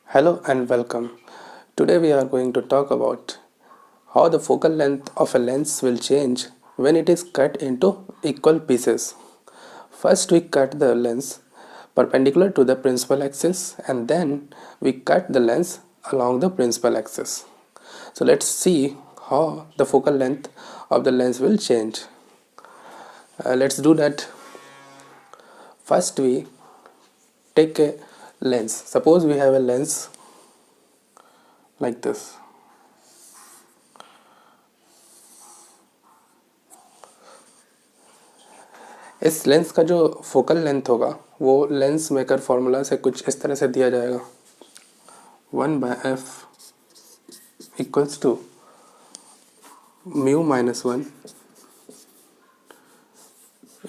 Hello and welcome. Today we are going to talk about how the focal length of a lens will change when it is cut into equal pieces. First we cut the lens perpendicular to the principal axis and then we cut the lens along the principal axis. So let's see how the focal length of the lens will change. Let's do that. First we take a lens. Suppose we have a lens like this. इस lens का जो focal length होगा वो lens maker formula से कुछ इस तरह से दिया जाएगा 1/f equals to mu minus 1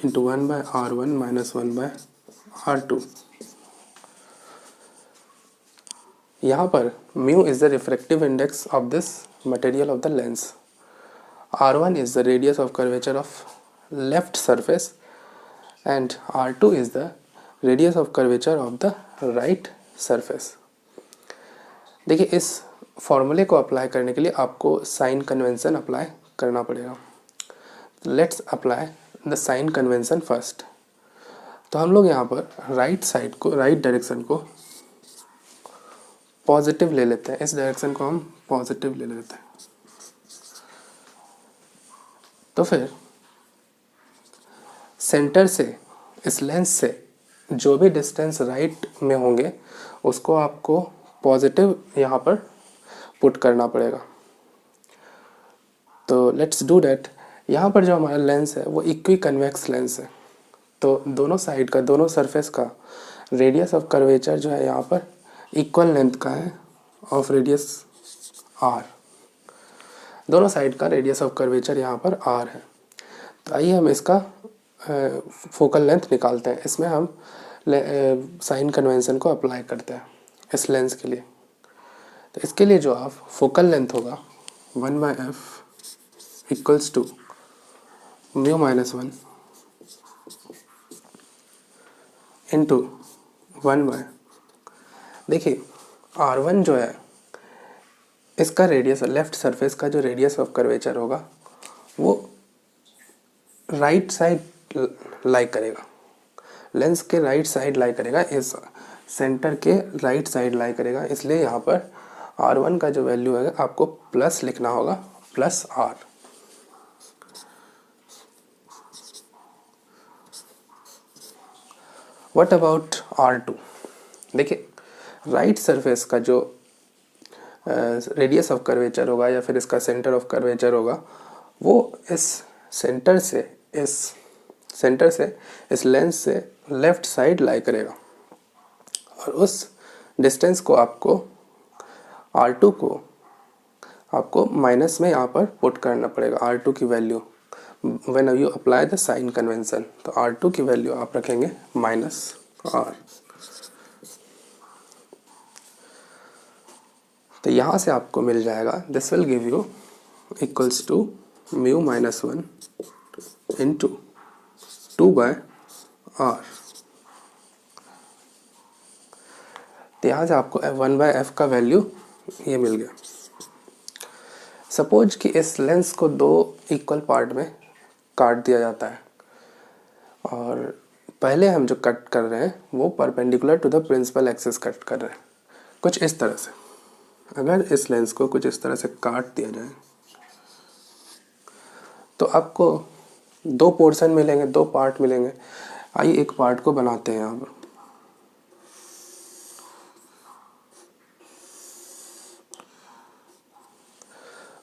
into 1/r1 minus 1/r2। यहाँ पर mu is the refractive index of this material of the lens, r1 is the radius of curvature of left surface and r2 is the radius of curvature of the right surface। देखिए इस फॉर्मूले को apply करने के लिए आपको sign convention apply करना पड़ेगा। Let's apply the sign convention first. तो हम लोग यहाँ पर राइट साइड को, राइट डायरेक्शन को पॉजिटिव ले लेते हैं। इस डायरेक्शन को हम पॉजिटिव ले लेते हैं। तो फिर सेंटर से, इस लेंस से जो भी डिस्टेंस राइट में होंगे उसको आपको पॉजिटिव यहाँ पर पुट करना पड़ेगा। तो लेट्स डू डैट। यहाँ पर जो हमारा लेंस है वो इक्वी कन्वेक्स लेंस है, तो दोनों साइड का, दोनों सरफेस का रेडियस ऑफ कर्वेचर जो है यहाँ पर इक्वल लेंथ का है ऑफ रेडियस r। दोनों साइड का रेडियस ऑफ कर्वेचर यहाँ पर r है। तो आइए हम इसका फोकल लेंथ निकालते हैं। इसमें हम साइन कन्वेंशन को अप्लाई करते हैं इस लेंस के लिए। तो इसके लिए जो आप फोकल लेंथ होगा 1/f equals to mu minus 1 into 1/, देखिए r1 जो है इसका रेडियस, लेफ्ट सरफेस का जो रेडियस ऑफ कर्वेचर होगा वो राइट साइड लाई करेगा, लेंस के राइट साइड लाई करेगा, इस सेंटर के राइट साइड लाई करेगा। इसलिए यहाँ पर r1 का जो वैल्यू है आपको प्लस लिखना होगा, plus r। What about r2? देखिए राइट सरफेस का जो रेडियस ऑफ कर्वेचर होगा या फिर इसका सेंटर ऑफ कर्वेचर होगा वो इस सेंटर से इस लेंस से लेफ्ट साइड लाई करेगा और उस डिस्टेंस को आपको r2 को आपको माइनस में यहाँ पर पुट करना पड़ेगा, r2 की value when you apply the sign convention. तो r2 की वैल्यू आप रखेंगे -r। तो यहाँ से आपको मिल जाएगा, this will give you equals to mu minus 1 into 2/r। तो यहाँ से आपको 1/f का वैल्यू ये मिल गया। सपोज कि इस लेंस को दो इक्वल पार्ट में काट दिया जाता है और पहले हम जो कट कर रहे हैं वो perpendicular to the principal axis cut कर रहे हैं, कुछ इस तरह से। अगर इस लेंस को कुछ इस तरह से काट दिया जाए तो आपको दो पोर्शन मिलेंगे, दो पार्ट मिलेंगे। आइए एक पार्ट को बनाते हैं यहाँ पर।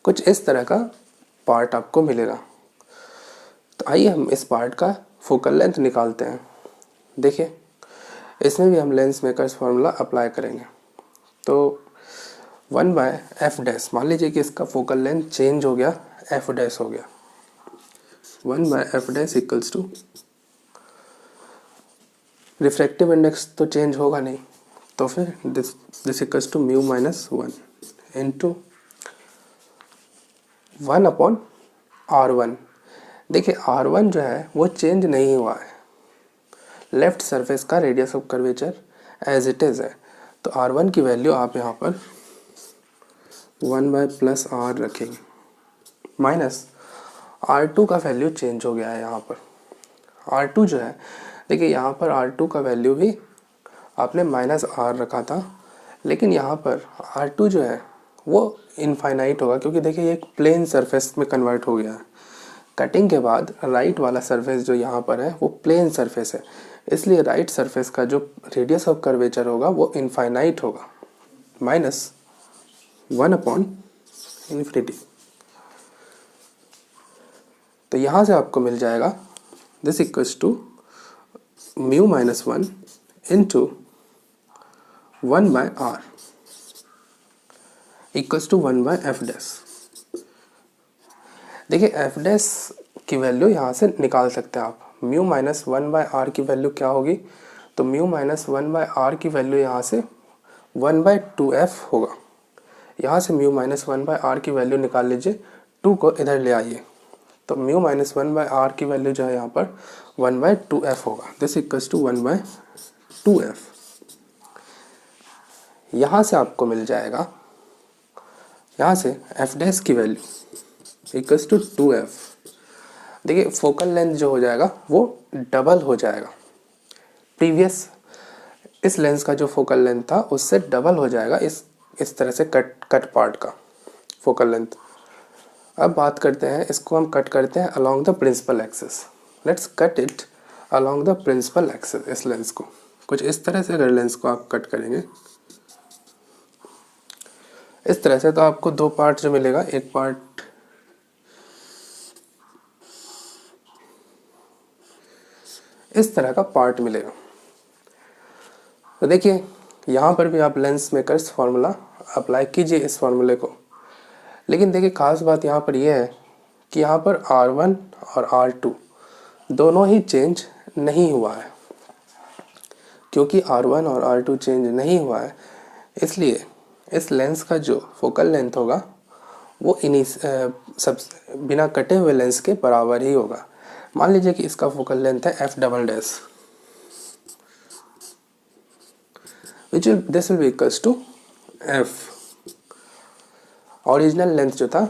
कुछ इस तरह का पार्ट आपको मिलेगा। तो आइए हम इस पार्ट का फोकल लेंथ निकालते हैं। देखिए इसमें भी हम लेंस मेकर्स फार्मूला अप्लाई करेंगे। तो 1/f डैश, मान लीजिए कि इसका फोकल लेंथ चेंज हो गया, f डैश हो गया। 1/f dash equals to, refractive index तो चेंज होगा नहीं, तो फिर this equals to mu minus 1 into 1/r1। देखिए r1 जो है वो चेंज नहीं हुआ है, लेफ्ट सरफेस का radius of curvature as it is है। तो R1 की वैल्यू आप यहाँ पर 1/+R रखेंगे, माइनस R2 का वैल्यू चेंज हो गया है यहाँ पर। R2 जो है, देखिए यहाँ पर R2 का वैल्यू भी आपने -R रखा था, लेकिन यहाँ पर R2 जो है वो इनफाइनाइट होगा, क्योंकि देखिए ये एक प्लेन सरफेस में कन्वर्ट हो गया है। कटिंग के बाद राइट वाला सरफेस जो यहाँ पर है वो प्लेन सरफेस है, इसलिए राइट सरफेस का जो रेडियस ऑफ कर्वेचर होगा वो इनफाइनाइट होगा, -1/∞। तो यहाँ से आपको मिल जाएगा this equals to μ-1 into 1/R equals to 1/f'। देखिए f' की वैल्यू यहाँ से निकाल सकते हैं आप। μ-1/R की वैल्यू क्या होगी, तो μ-1/R की वैल्यू यहाँ से 1/2f होगा। यहाँ से μ-1/R की वैल्यू निकाल लीजिए, 2 को इधर ले आइए, तो μ-1/R की वैल्यू जो है यहाँ पर 1/2f होगा। This equals to 1/2f। यहाँ से आपको मिल जाएगा, यहाँ से f' की वैल्यू इक्वल्स टू 2f। देखिए फोकल लेंथ जो हो जाएगा वो डबल हो जाएगा, प्रीवियस इस लेंस का जो फोकल लेंथ था उससे डबल हो जाएगा इस तरह से कट पार्ट का फोकल लेंथ। अब बात करते हैं, इसको हम कट करते हैं along the principal axis. Let's cut it along the principal axis. इस लेंस को कुछ इस तरह से अगर लेंस को आप कट करेंगे इस तरह से, तो आपको दो पार्ट जो मिलेगा, एक पार्ट इस तरह का पार्ट मिलेगा। तो देखिए यहाँ पर भी आप लेंस मेकर्स फार्मूला अप्लाई कीजिए इस फार्मूले को, लेकिन देखिए खास बात यहाँ पर यह है कि यहाँ पर R1 और R2 दोनों ही चेंज नहीं हुआ है। क्योंकि R1 और R2 चेंज नहीं हुआ है, इसलिए इस लेंस का जो फोकल लेंथ होगा वो सब बिना कटे हुए लेंस के बराबर ही होगा। मान लीजिए कि इसका फोकल लेंथ है f', this will be equals to f। Original length जो था,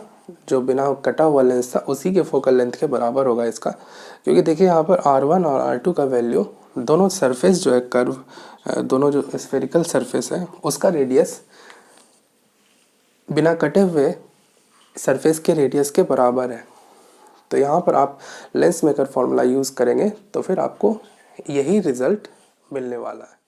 जो बिना कटा हुआ लेंस था, उसी के फोकल लेंथ के बराबर होगा इसका। क्योंकि देखिए यहाँ पर R1 और R2 का वैल्यू, दोनों सरफेस जो है कर्व, दोनों जो स्फेरिकल सरफेस है उसका रेडियस बिना कटे हुए सरफेस के रेडियस के बराबर है। तो यहाँ पर आप लेंस मेकर फॉर्मूला यूज़ करेंगे तो फिर आपको यही रिज़ल्ट मिलने वाला है।